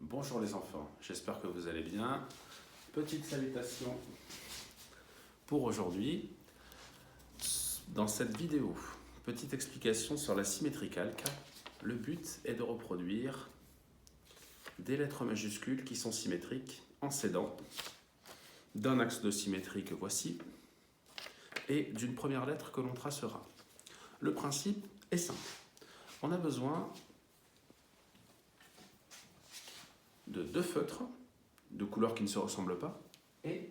Bonjour les enfants, j'espère que vous allez bien. Petite salutation pour aujourd'hui. Dans cette vidéo, petite explication sur la symétrie calque. Le but est de reproduire des lettres majuscules qui sont symétriques en s'aidant d'un axe de symétrie que voici et d'une première lettre que l'on tracera. Le principe est simple. On a besoin de deux feutres de couleurs qui ne se ressemblent pas et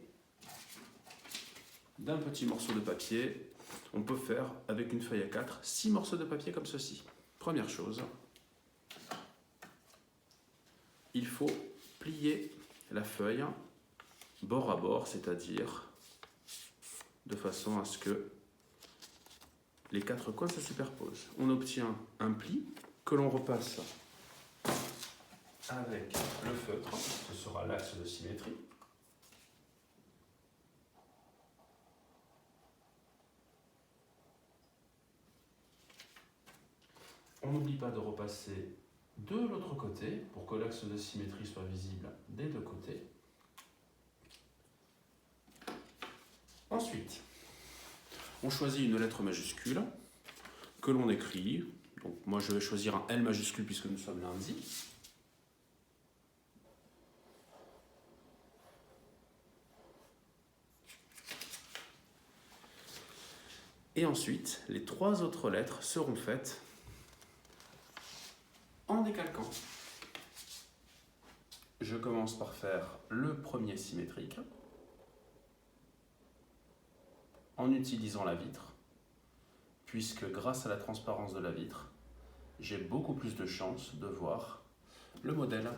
d'un petit morceau de papier. On peut faire avec une feuille A4 6 morceaux de papier comme ceci. Première chose, il faut plier la feuille bord à bord, c'est-à-dire de façon à ce que les quatre coins se superposent. On obtient un pli que l'on repasse avec le feutre, ce sera l'axe de symétrie. On n'oublie pas de repasser de l'autre côté pour que l'axe de symétrie soit visible des deux côtés. Ensuite, on choisit une lettre majuscule que l'on écrit. Donc moi je vais choisir un L majuscule puisque nous sommes lundi. Et ensuite, les trois autres lettres seront faites en décalquant. Je commence par faire le premier symétrique en utilisant la vitre, puisque grâce à la transparence de la vitre, j'ai beaucoup plus de chances de voir le modèle.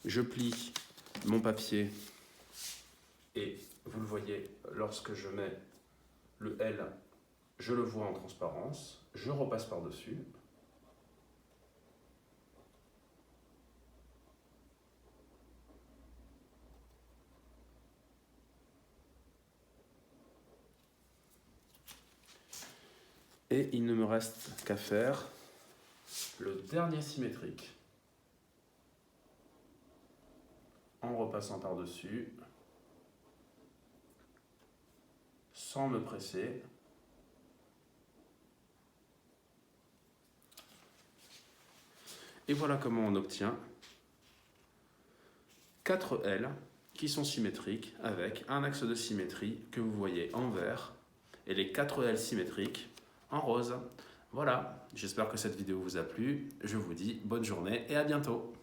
Je plie mon papier et vous le voyez, lorsque je mets le L, je le vois en transparence, je repasse par-dessus. Et il ne me reste qu'à faire le dernier symétrique en repassant par-dessus, sans me presser. Et voilà comment on obtient 4 L qui sont symétriques avec un axe de symétrie que vous voyez en vert et les 4 L symétriques en rose. Voilà, j'espère que cette vidéo vous a plu. Je vous dis bonne journée et à bientôt.